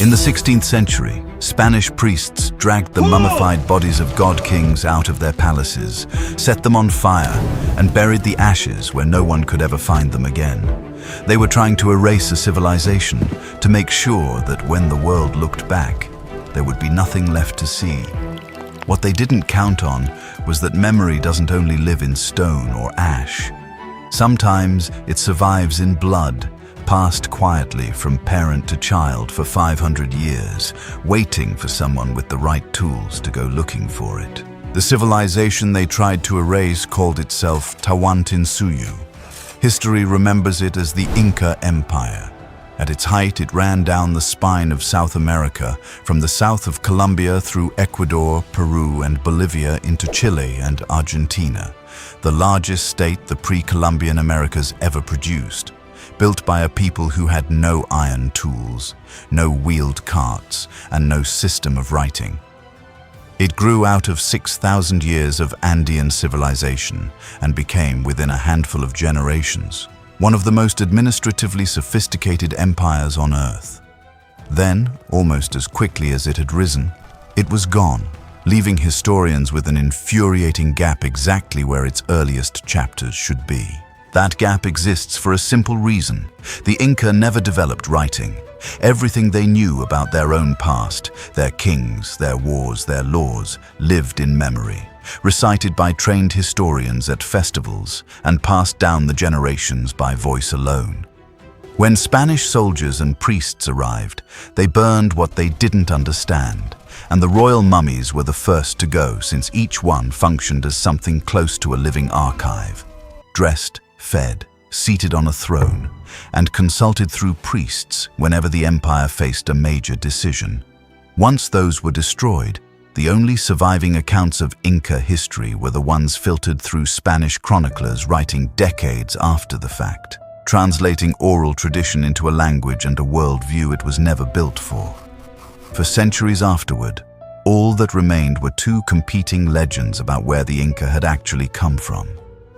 In the 16th century, Spanish priests dragged the mummified bodies of god kings out of their palaces, set them on fire, and buried the ashes where no one could ever find them again. They were trying to erase a civilization, to make sure that when the world looked back, there would be nothing left to see. What they didn't count on was that memory doesn't only live in stone or ash. Sometimes it survives in blood, passed quietly from parent to child for 500 years, waiting for someone with the right tools to go looking for it. The civilization they tried to erase called itself Tawantinsuyu. History remembers it as the Inca Empire. At its height, it ran down the spine of South America, from the south of Colombia through Ecuador, Peru, and Bolivia into Chile and Argentina, the largest state the pre-Columbian Americas ever produced. Built by a people who had no iron tools, no wheeled carts, and no system of writing. It grew out of 6,000 years of Andean civilization and became, within a handful of generations, one of the most administratively sophisticated empires on Earth. Then, almost as quickly as it had risen, it was gone, leaving historians with an infuriating gap exactly where its earliest chapters should be. That gap exists for a simple reason. The Inca never developed writing. Everything they knew about their own past, their kings, their wars, their laws, lived in memory, recited by trained historians at festivals and passed down the generations by voice alone. When Spanish soldiers and priests arrived, they burned what they didn't understand, and the royal mummies were the first to go, since each one functioned as something close to a living archive. Dressed, fed, seated on a throne, and consulted through priests whenever the empire faced a major decision. Once those were destroyed, the only surviving accounts of Inca history were the ones filtered through Spanish chroniclers writing decades after the fact, translating oral tradition into a language and a worldview it was never built for. For centuries afterward, all that remained were two competing legends about where the Inca had actually come from,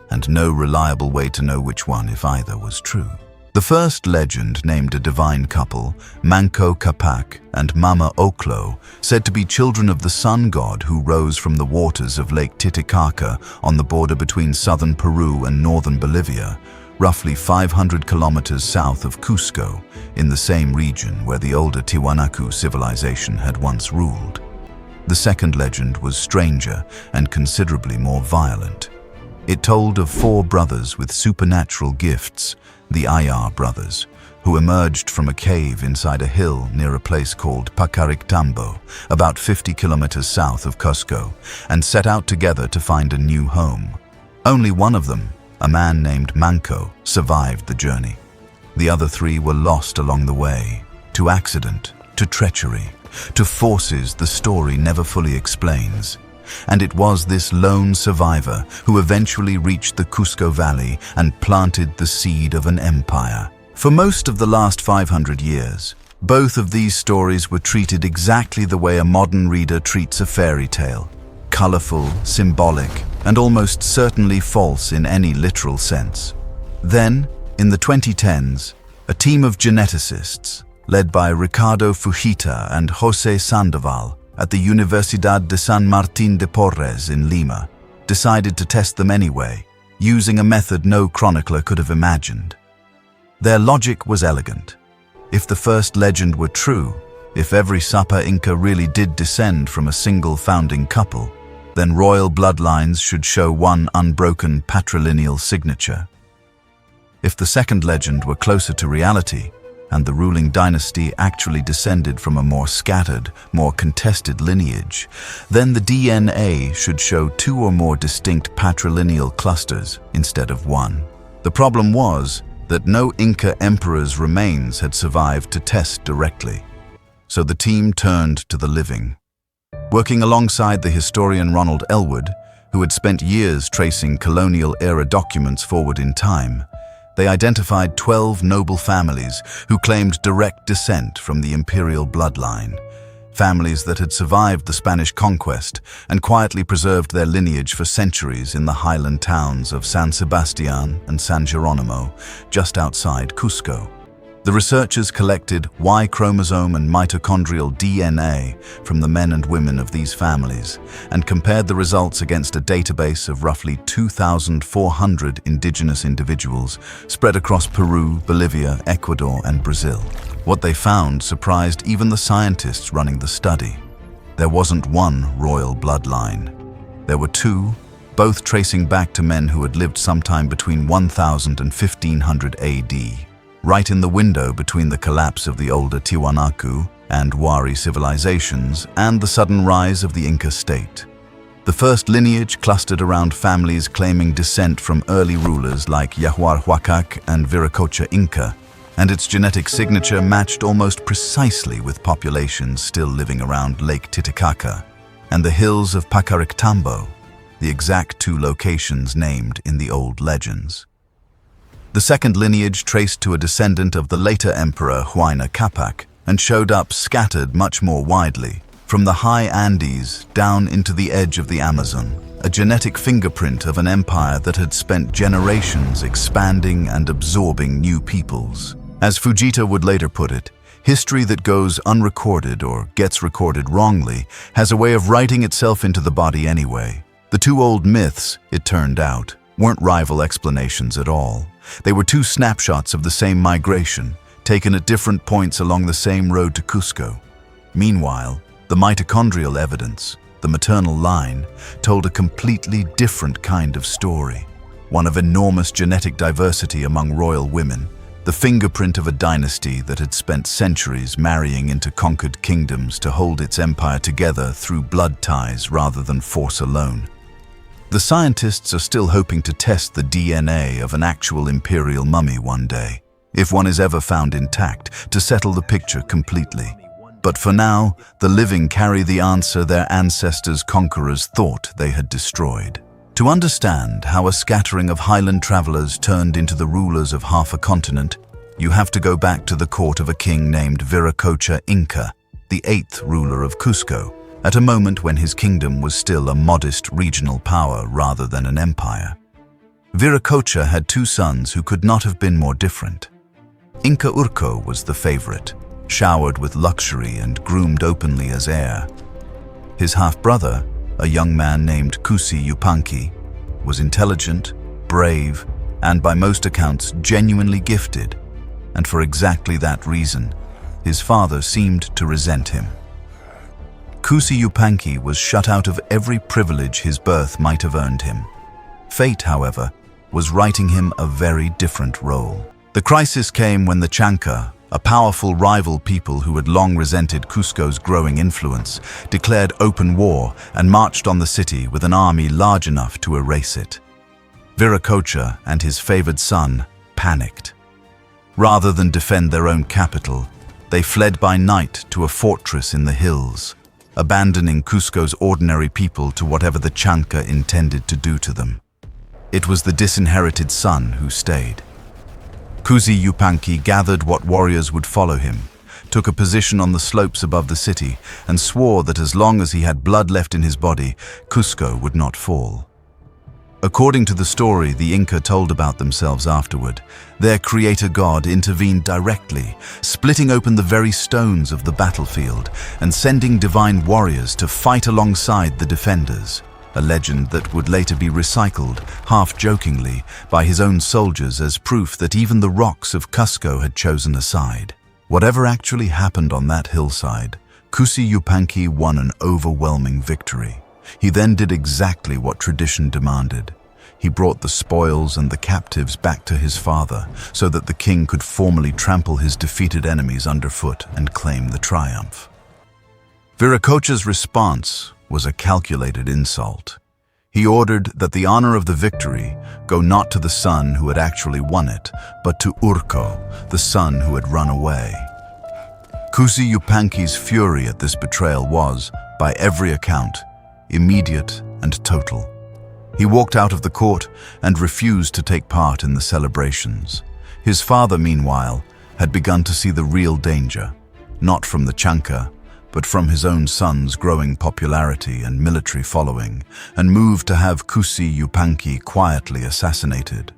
and no reliable way to know which one, if either, was true. The first legend named a divine couple, Manco Capac and Mama Oclo, said to be children of the sun god who rose from the waters of Lake Titicaca on the border between southern Peru and northern Bolivia, roughly 500 kilometers south of Cusco, in the same region where the older Tiwanaku civilization had once ruled. The second legend was stranger and considerably more violent. It told of four brothers with supernatural gifts, the Ayar brothers, who emerged from a cave inside a hill near a place called Pachacuti, about 50 kilometers south of Cusco, and set out together to find a new home. Only one of them, a man named Manco, survived the journey. The other three were lost along the way, to accident, to treachery, to forces the story never fully explains. And it was this lone survivor who eventually reached the Cusco Valley and planted the seed of an empire. For most of the last 500 years, both of these stories were treated exactly the way a modern reader treats a fairy tale: colorful, symbolic, and almost certainly false in any literal sense. Then, in the 2010s, a team of geneticists, led by Ricardo Fujita and José Sandoval, at the Universidad de San Martín de Porres in Lima, decided to test them anyway, using a method no chronicler could have imagined. Their logic was elegant. If the first legend were true, if every Sapa Inca really did descend from a single founding couple, then royal bloodlines should show one unbroken patrilineal signature. If the second legend were closer to reality, and the ruling dynasty actually descended from a more scattered, more contested lineage, then the DNA should show two or more distinct patrilineal clusters instead of one. The problem was that no Inca emperor's remains had survived to test directly, so the team turned to the living. Working alongside the historian Ronald Elwood, who had spent years tracing colonial-era documents forward in time, they identified 12 noble families who claimed direct descent from the imperial bloodline, families that had survived the Spanish conquest and quietly preserved their lineage for centuries in the highland towns of San Sebastián and San Jerónimo, just outside Cusco. The researchers collected Y chromosome and mitochondrial DNA from the men and women of these families and compared the results against a database of roughly 2,400 indigenous individuals spread across Peru, Bolivia, Ecuador, and Brazil. What they found surprised even the scientists running the study. There wasn't one royal bloodline. There were two, both tracing back to men who had lived sometime between 1000 and 1500 AD. Right in the window between the collapse of the older Tiwanaku and Wari civilizations and the sudden rise of the Inca state. The first lineage clustered around families claiming descent from early rulers like Yahuarhuacac and Viracocha Inca, and its genetic signature matched almost precisely with populations still living around Lake Titicaca and the hills of Pacarictambo, the exact two locations named in the old legends. The second lineage traced to a descendant of the later emperor Huayna Capac and showed up scattered much more widely, from the high Andes down into the edge of the Amazon, a genetic fingerprint of an empire that had spent generations expanding and absorbing new peoples. As Fujita would later put it, history that goes unrecorded or gets recorded wrongly has a way of writing itself into the body anyway. The two old myths, it turned out, weren't rival explanations at all. They were two snapshots of the same migration, taken at different points along the same road to Cusco. Meanwhile, the mitochondrial evidence, the maternal line, told a completely different kind of story. One of enormous genetic diversity among royal women, the fingerprint of a dynasty that had spent centuries marrying into conquered kingdoms to hold its empire together through blood ties rather than force alone. The scientists are still hoping to test the DNA of an actual imperial mummy one day, if one is ever found intact, to settle the picture completely. But for now, the living carry the answer their ancestors' conquerors thought they had destroyed. To understand how a scattering of highland travelers turned into the rulers of half a continent, you have to go back to the court of a king named Viracocha Inca, the 8th ruler of Cusco, at a moment when his kingdom was still a modest regional power rather than an empire. Viracocha had two sons who could not have been more different. Inca Urco was the favorite, showered with luxury and groomed openly as heir. His half-brother, a young man named Cusi Yupanqui, was intelligent, brave, and by most accounts genuinely gifted, and for exactly that reason, his father seemed to resent him. Cusi Yupanqui was shut out of every privilege his birth might have earned him. Fate, however, was writing him a very different role. The crisis came when the Chanca, a powerful rival people who had long resented Cusco's growing influence, declared open war and marched on the city with an army large enough to erase it. Viracocha and his favored son panicked. Rather than defend their own capital, they fled by night to a fortress in the hills, abandoning Cusco's ordinary people to whatever the Chanca intended to do to them. It was the disinherited son who stayed. Cusi Yupanqui gathered what warriors would follow him, took a position on the slopes above the city, and swore that as long as he had blood left in his body, Cusco would not fall. According to the story the Inca told about themselves afterward, their creator god intervened directly, splitting open the very stones of the battlefield and sending divine warriors to fight alongside the defenders, a legend that would later be recycled, half-jokingly, by his own soldiers as proof that even the rocks of Cusco had chosen a side. Whatever actually happened on that hillside, Cusi Yupanqui won an overwhelming victory. He then did exactly what tradition demanded. He brought the spoils and the captives back to his father so that the king could formally trample his defeated enemies underfoot and claim the triumph. Viracocha's response was a calculated insult. He ordered that the honor of the victory go not to the son who had actually won it, but to Urco, the son who had run away. Cusi Yupanqui's fury at this betrayal was, by every account, immediate and total. He walked out of the court and refused to take part in the celebrations. His father, meanwhile, had begun to see the real danger, not from the Chanca, but from his own son's growing popularity and military following, and moved to have Cusi Yupanqui quietly assassinated.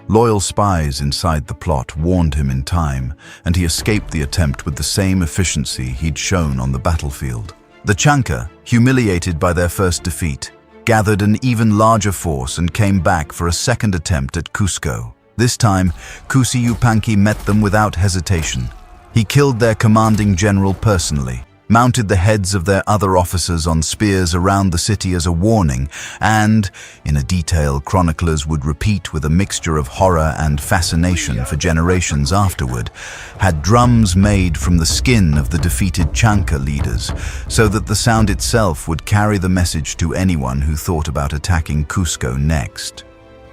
Loyal spies inside the plot warned him in time, and he escaped the attempt with the same efficiency he'd shown on the battlefield. The Chanca, humiliated by their first defeat, gathered an even larger force and came back for a second attempt at Cusco. This time, Sacsayhuamán met them without hesitation. He killed their commanding general personally, mounted the heads of their other officers on spears around the city as a warning, and, in a detail chroniclers would repeat with a mixture of horror and fascination for generations afterward, had drums made from the skin of the defeated Chanca leaders, so that the sound itself would carry the message to anyone who thought about attacking Cusco next.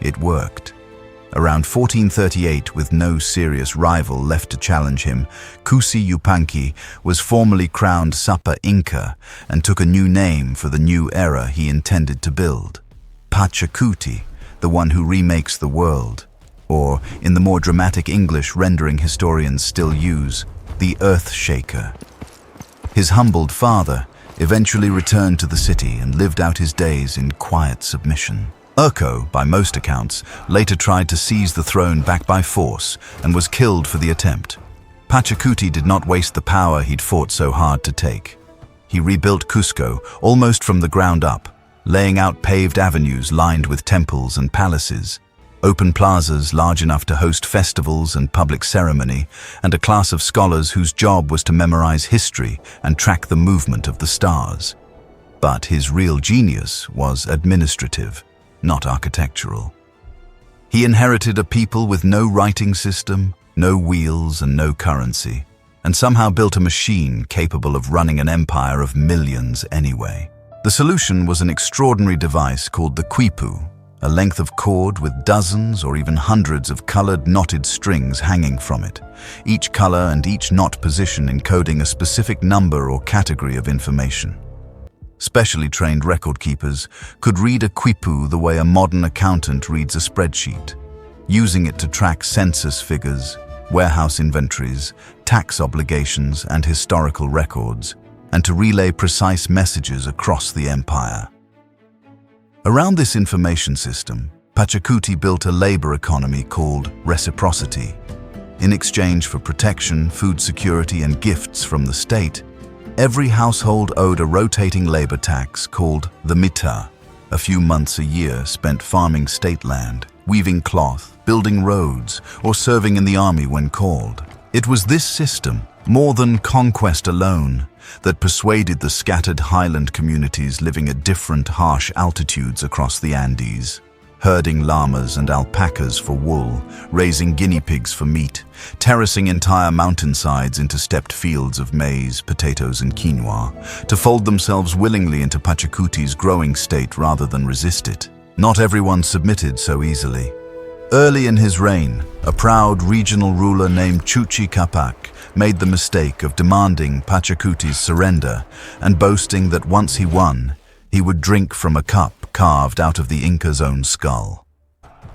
It worked. Around 1438, with no serious rival left to challenge him, Sacsayhuamán was formally crowned First Inca and took a new name for the new era he intended to build. Pachakuti, the one who remakes the world, or, in the more dramatic English rendering historians still use, the Earth Shaker. His humbled father eventually returned to the city and lived out his days in quiet submission. Urco, by most accounts, later tried to seize the throne back by force and was killed for the attempt. Pachacuti did not waste the power he'd fought so hard to take. He rebuilt Cusco almost from the ground up, laying out paved avenues lined with temples and palaces, open plazas large enough to host festivals and public ceremony, and a class of scholars whose job was to memorize history and track the movement of the stars. But his real genius was administrative, not architectural. He inherited a people with no writing system, no wheels and no currency, and somehow built a machine capable of running an empire of millions anyway. The solution was an extraordinary device called the quipu, a length of cord with dozens or even hundreds of colored knotted strings hanging from it, each color and each knot position encoding a specific number or category of information. Specially trained record keepers could read a quipu the way a modern accountant reads a spreadsheet, using it to track census figures, warehouse inventories, tax obligations, and historical records, and to relay precise messages across the empire. Around this information system, Pachacuti built a labor economy called reciprocity. In exchange for protection, food security, and gifts from the state, every household owed a rotating labor tax called the mita, a few months a year spent farming state land, weaving cloth, building roads, or serving in the army when called. It was this system, more than conquest alone, that persuaded the scattered highland communities living at different harsh altitudes across the Andes, herding llamas and alpacas for wool, raising guinea pigs for meat, terracing entire mountainsides into stepped fields of maize, potatoes, and quinoa, to fold themselves willingly into Pachacuti's growing state rather than resist it. Not everyone submitted so easily. Early in his reign, a proud regional ruler named Capac made the mistake of demanding Pachacuti's surrender and boasting that once he won, he would drink from a cup carved out of the Inca's own skull.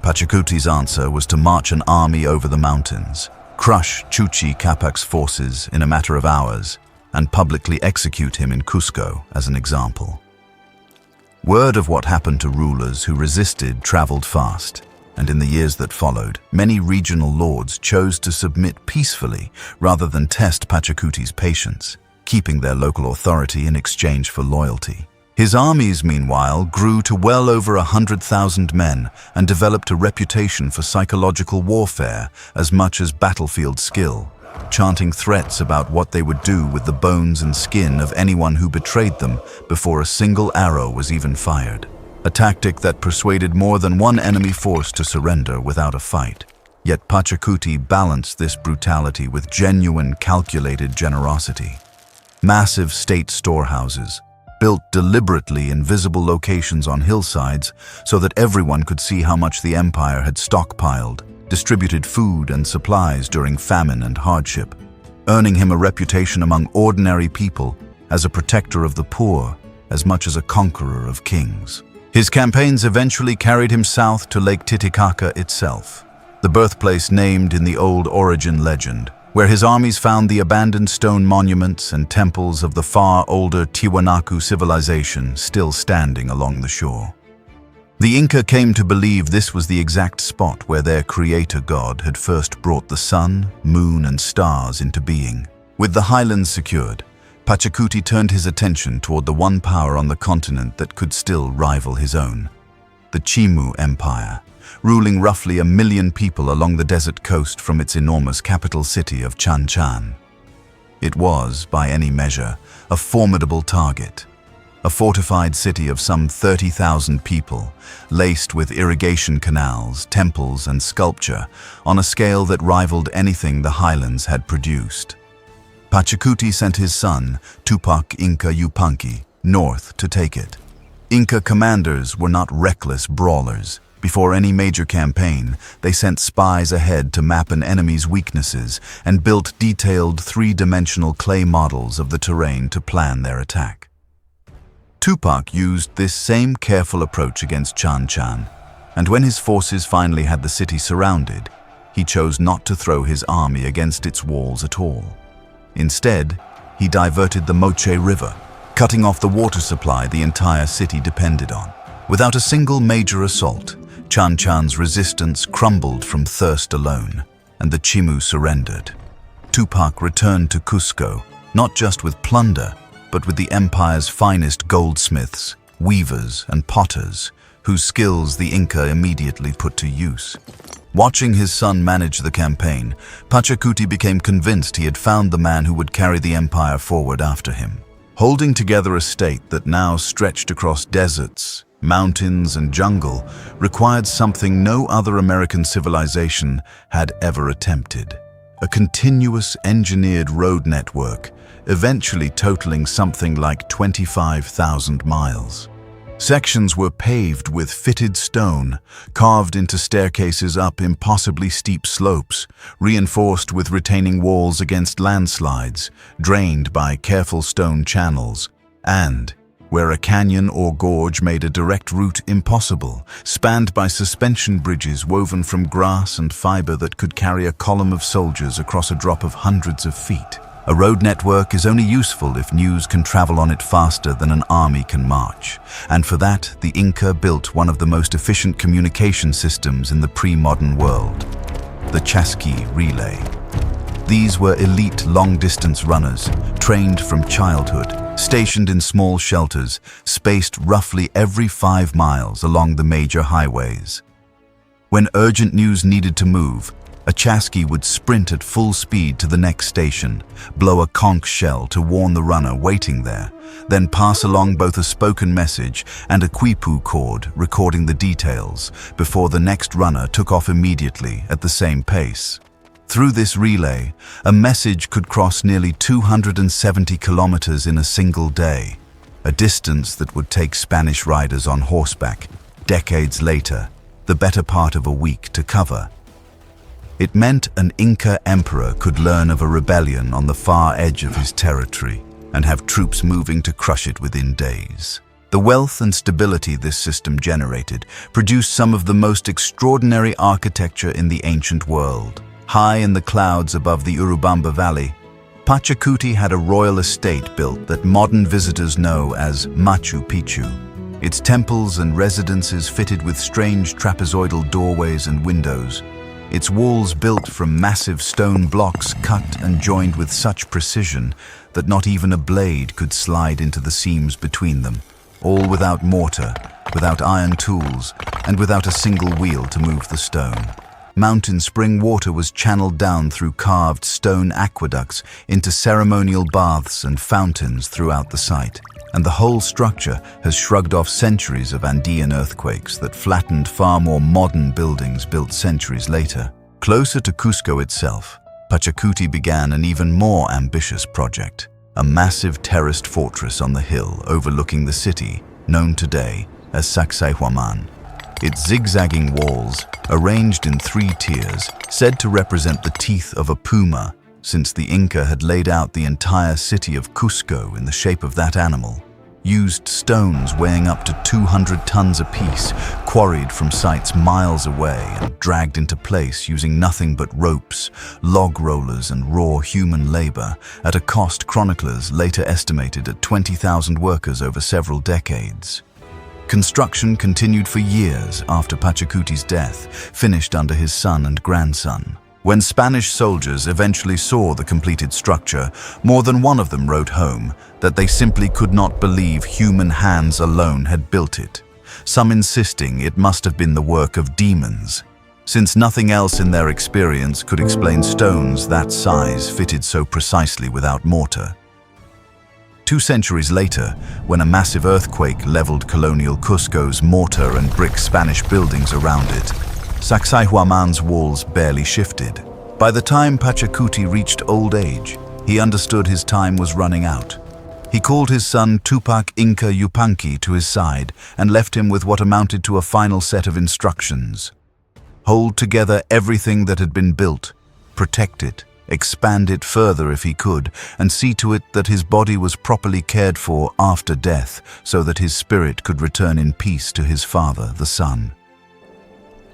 Pachacuti's answer was to march an army over the mountains, crush Capac's forces in a matter of hours, and publicly execute him in Cusco as an example. Word of what happened to rulers who resisted traveled fast, and in the years that followed, many regional lords chose to submit peacefully rather than test Pachacuti's patience, keeping their local authority in exchange for loyalty. His armies, meanwhile, grew to well over 100,000 men and developed a reputation for psychological warfare as much as battlefield skill, chanting threats about what they would do with the bones and skin of anyone who betrayed them before a single arrow was even fired. A tactic that persuaded more than one enemy force to surrender without a fight. Yet Pachacuti balanced this brutality with genuine, calculated generosity. Massive state storehouses, built deliberately in visible locations on hillsides so that everyone could see how much the empire had stockpiled, distributed food and supplies during famine and hardship, earning him a reputation among ordinary people as a protector of the poor as much as a conqueror of kings. His campaigns eventually carried him south to Lake Titicaca itself, the birthplace named in the old origin legend, where his armies found the abandoned stone monuments and temples of the far older Tiwanaku civilization still standing along the shore. The Inca came to believe this was the exact spot where their creator god had first brought the sun, moon, and stars into being. With the highlands secured, Pachakuti turned his attention toward the one power on the continent that could still rival his own: the Inca Empire, ruling roughly 1 million people along the desert coast from its enormous capital city of Chanca. It was, by any measure, a formidable target. A fortified city of some 30,000 people, laced with irrigation canals, temples, and sculpture on a scale that rivaled anything the highlands had produced. Pachakuti sent his son, Tupac Inca Yupanqui, north to take it. Inca commanders were not reckless brawlers. Before any major campaign, they sent spies ahead to map an enemy's weaknesses and built detailed three-dimensional clay models of the terrain to plan their attack. Tupac used this same careful approach against Chanca, and when his forces finally had the city surrounded, he chose not to throw his army against its walls at all. Instead, he diverted the Moche River, cutting off the water supply the entire city depended on. Without a single major assault, Chanca's resistance crumbled from thirst alone, and the Chimu surrendered. Tupac returned to Cusco, not just with plunder, but with the empire's finest goldsmiths, weavers, and potters, whose skills the Inca immediately put to use. Watching his son manage the campaign, Pachakuti became convinced he had found the man who would carry the empire forward after him. Holding together a state that now stretched across deserts, mountains, and jungle required something no other American civilization had ever attempted: a continuous engineered road network, eventually totaling something like 25,000 miles. Sections were paved with fitted stone, carved into staircases up impossibly steep slopes, reinforced with retaining walls against landslides, drained by careful stone channels, and, where a canyon or gorge made a direct route impossible, spanned by suspension bridges woven from grass and fiber that could carry a column of soldiers across a drop of hundreds of feet. A road network is only useful if news can travel on it faster than an army can march, and for that, the Inca built one of the most efficient communication systems in the pre-modern world: the chasqui relay. These were elite long-distance runners, trained from childhood, stationed in small shelters, spaced roughly every 5 miles along the major highways. When urgent news needed to move, a chasqui would sprint at full speed to the next station, blow a conch shell to warn the runner waiting there, then pass along both a spoken message and a quipu cord recording the details before the next runner took off immediately at the same pace. Through this relay, a message could cross nearly 270 kilometers in a single day, a distance that would take Spanish riders on horseback, decades later, the better part of a week to cover. It meant an Inca emperor could learn of a rebellion on the far edge of his territory and have troops moving to crush it within days. The wealth and stability this system generated produced some of the most extraordinary architecture in the ancient world. High in the clouds above the Urubamba Valley, Pachakuti had a royal estate built that modern visitors know as Machu Picchu. Its temples and residences fitted with strange trapezoidal doorways and windows, its walls built from massive stone blocks cut and joined with such precision that not even a blade could slide into the seams between them, all without mortar, without iron tools, and without a single wheel to move the stone. Mountain spring water was channeled down through carved stone aqueducts into ceremonial baths and fountains throughout the site, and the whole structure has shrugged off centuries of Andean earthquakes that flattened far more modern buildings built centuries later. Closer to Cusco itself, Pachakuti began an even more ambitious project: a massive terraced fortress on the hill overlooking the city, known today as Sacsayhuamán. Its zigzagging walls, arranged in 3 tiers, said to represent the teeth of a puma, since the Inca had laid out the entire city of Cusco in the shape of that animal, used stones weighing up to 200 tons apiece, quarried from sites miles away and dragged into place using nothing but ropes, log rollers, and raw human labor, at a cost chroniclers later estimated at 20,000 workers over several decades. Construction continued for years after Pachacuti's death, finished under his son and grandson. When Spanish soldiers eventually saw the completed structure, more than one of them wrote home that they simply could not believe human hands alone had built it, some insisting it must have been the work of demons, since nothing else in their experience could explain stones that size fitted so precisely without mortar. 2 centuries later, when a massive earthquake leveled colonial Cusco's mortar and brick Spanish buildings around it, Sacsayhuamán's walls barely shifted. By the time Pachacuti reached old age, he understood his time was running out. He called his son Tupac Inca Yupanqui to his side and left him with what amounted to a final set of instructions. Hold together everything that had been built, protect it, expand it further if he could, and see to it that his body was properly cared for after death so that his spirit could return in peace to his father, the sun.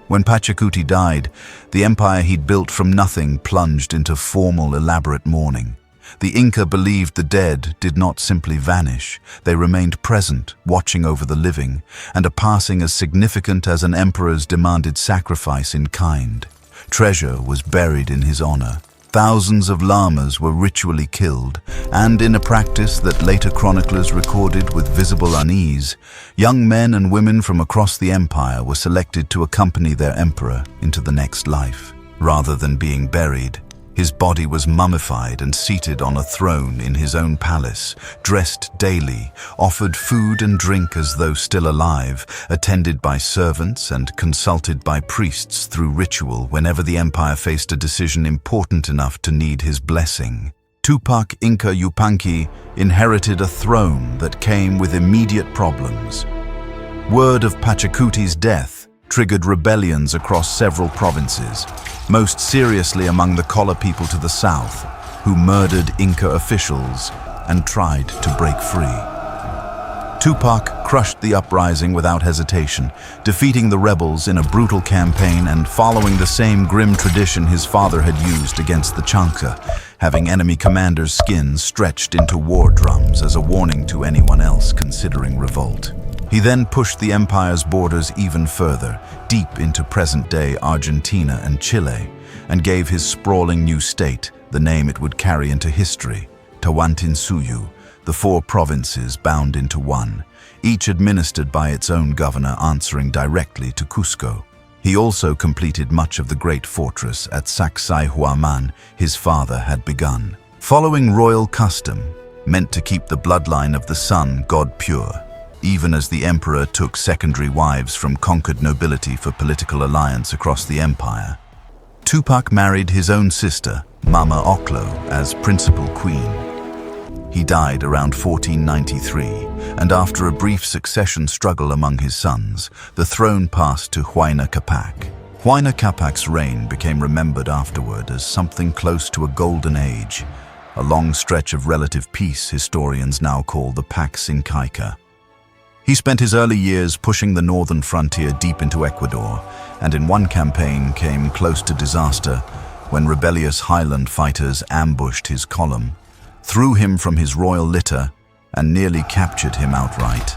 When Pachacuti died, the empire he'd built from nothing plunged into formal, elaborate mourning. The Inca believed the dead did not simply vanish. They remained present, watching over the living, and a passing as significant as an emperor's demanded sacrifice in kind. Treasure was buried in his honor. Thousands of llamas were ritually killed, and in a practice that later chroniclers recorded with visible unease, young men and women from across the empire were selected to accompany their emperor into the next life. Rather than being buried, his body was mummified and seated on a throne in his own palace, dressed daily, offered food and drink as though still alive, attended by servants and consulted by priests through ritual whenever the empire faced a decision important enough to need his blessing. Tupac Inca Yupanqui inherited a throne that came with immediate problems. Word of Pachacuti's death triggered rebellions across several provinces, most seriously among the Kola people to the south, who murdered Inca officials and tried to break free. Tupac crushed the uprising without hesitation, defeating the rebels in a brutal campaign and following the same grim tradition his father had used against the Chanca, having enemy commanders' skins stretched into war drums as a warning to anyone else considering revolt. He then pushed the empire's borders even further, deep into present-day Argentina and Chile, and gave his sprawling new state the name it would carry into history, Tawantinsuyu, the 4 provinces bound into one, each administered by its own governor answering directly to Cusco. He also completed much of the great fortress at Sacsayhuamán his father had begun. Following royal custom, meant to keep the bloodline of the sun god pure, even as the emperor took secondary wives from conquered nobility for political alliance across the empire, Tupac married his own sister, Mama Oclo, as principal queen. He died around 1493, and after a brief succession struggle among his sons, the throne passed to Huayna Capac. Huayna Capac's reign became remembered afterward as something close to a golden age, a long stretch of relative peace historians now call the Pax Incaica. He spent his early years pushing the northern frontier deep into Ecuador, and in one campaign came close to disaster when rebellious highland fighters ambushed his column, threw him from his royal litter, and nearly captured him outright.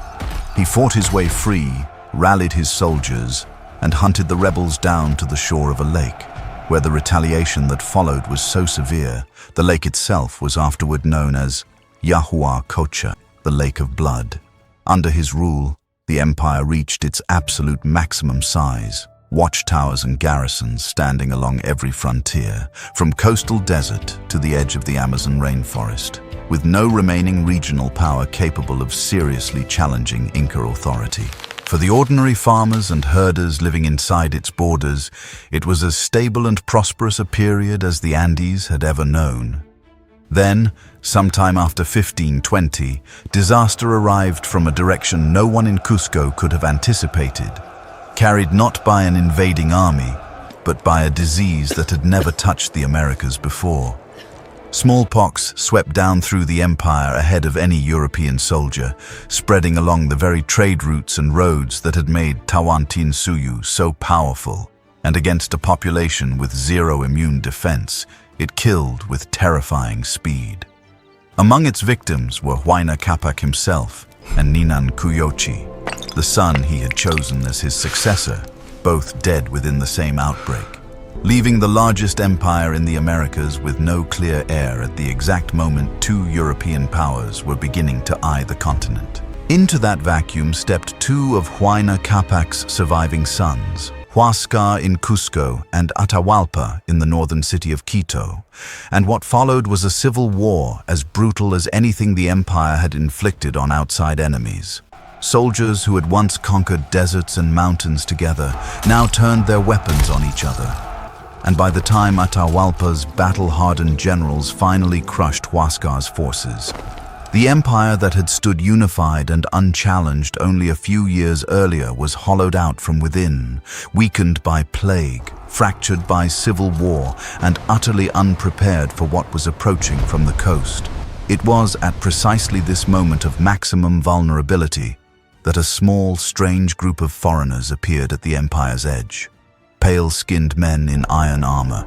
He fought his way free, rallied his soldiers, and hunted the rebels down to the shore of a lake, where the retaliation that followed was so severe, the lake itself was afterward known as Yahuwah Kocha, the Lake of Blood. Under his rule, the empire reached its absolute maximum size, watchtowers and garrisons standing along every frontier, from coastal desert to the edge of the Amazon rainforest, with no remaining regional power capable of seriously challenging Inca authority. For the ordinary farmers and herders living inside its borders, it was as stable and prosperous a period as the Andes had ever known. Then, sometime after 1520, disaster arrived from a direction no one in Cusco could have anticipated, carried not by an invading army, but by a disease that had never touched the Americas before. Smallpox swept down through the empire ahead of any European soldier, spreading along the very trade routes and roads that had made Tawantinsuyu so powerful, and against a population with zero immune defense, it killed with terrifying speed. Among its victims were Huayna Capac himself and Ninan Cuyochi. the son he had chosen as his successor, both dead within the same outbreak, leaving the largest empire in the Americas with no clear heir at the exact moment two European powers were beginning to eye the continent. Into that vacuum stepped two of Huayna Capac's surviving sons, Huascar in Cusco and Atahualpa in the northern city of Quito, and what followed was a civil war as brutal as anything the empire had inflicted on outside enemies. Soldiers who had once conquered deserts and mountains together now turned their weapons on each other. And by the time Atahualpa's battle-hardened generals finally crushed Huascar's forces, the empire that had stood unified and unchallenged only a few years earlier was hollowed out from within, weakened by plague, fractured by civil war, and utterly unprepared for what was approaching from the coast. It was at precisely this moment of maximum vulnerability that a small, strange group of foreigners appeared at the empire's edge. Pale-skinned men in iron armor,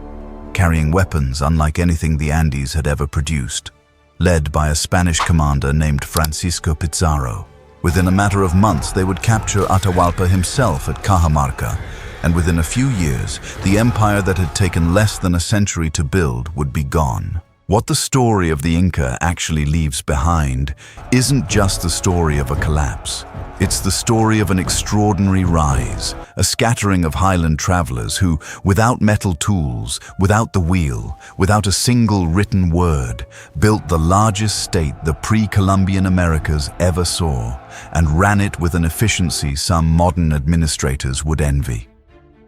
carrying weapons unlike anything the Andes had ever produced, led by a Spanish commander named Francisco Pizarro. Within a matter of months, they would capture Atahualpa himself at Cajamarca, and within a few years, the empire that had taken less than a century to build would be gone. What the story of the Inca actually leaves behind isn't just the story of a collapse. It's the story of an extraordinary rise, a scattering of highland travelers who, without metal tools, without the wheel, without a single written word, built the largest state the pre-Columbian Americas ever saw, and ran it with an efficiency some modern administrators would envy.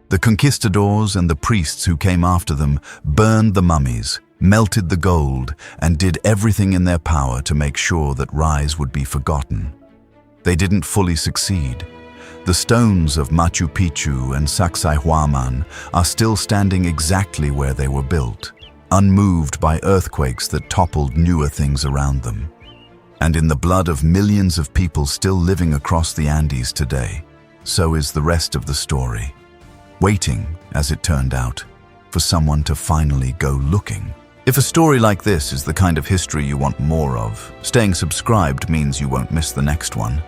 The conquistadors and the priests who came after them burned the mummies, melted the gold, and did everything in their power to make sure that rise would be forgotten. They didn't fully succeed. The stones of Machu Picchu and Sacsayhuamán are still standing exactly where they were built, unmoved by earthquakes that toppled newer things around them. And in the blood of millions of people still living across the Andes today, so is the rest of the story. Waiting, as it turned out, for someone to finally go looking. If a story like this is the kind of history you want more of, staying subscribed means you won't miss the next one.